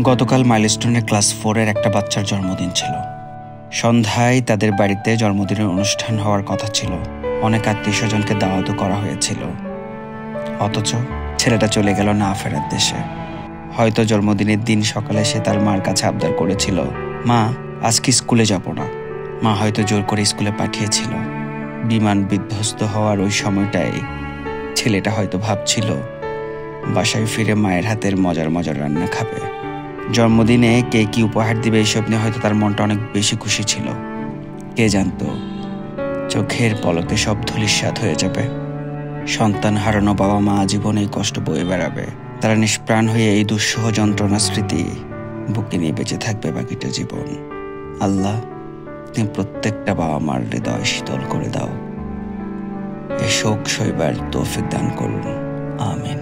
গতকাল মাইলস্টোনে ক্লাস 4-এর একটা বাচ্চার জন্মদিন ছিল। সন্ধ্যায় তাদের বাড়িতে জন্মদিনের অনুষ্ঠান হওয়ার কথা ছিল। অনেক আত্মীয়স্বজনকে দাওয়াতও করা হয়েছিল। অথচ ছেলেটা চলে গেল না ফেরার দেশে। হয়তো জন্মদিনের দিন সকালে সে তার মার কাছে আবদার করেছিল, মা আজকে স্কুলে যাব না। মা হয়তো জোর করে স্কুলে পাঠিয়েছিল। বিমান বিধ্বস্ত হওয়ার ওই সময়টায় ছেলেটা হয়তো ভাবছিল বাসায় ফিরে মায়ের হাতের মজার মজার রান্না খাবে। জন্মদিনে কে কি উপহার দিবে এইসব নিয়ে হয়তো তার মনটা অনেক বেশি খুশি ছিল। কে জানতো চোখের পলকে সব ধূলিসাৎ হয়ে যাবে। সন্তান হারানো বাবা মা জীবনে এই কষ্ট বয়ে বেড়াবে। তারা নিষ্প্রাণ হয়ে এই দুঃসহ যন্ত্রণা স্মৃতি বুকে নিয়ে বেঁচে থাকবে বাকিটা জীবন। আল্লাহ, তুমি প্রত্যেকটা বাবা মার হৃদয় শীতল করে দাও। এ শোক সইবার তৌফিক দান করুন। আমিন।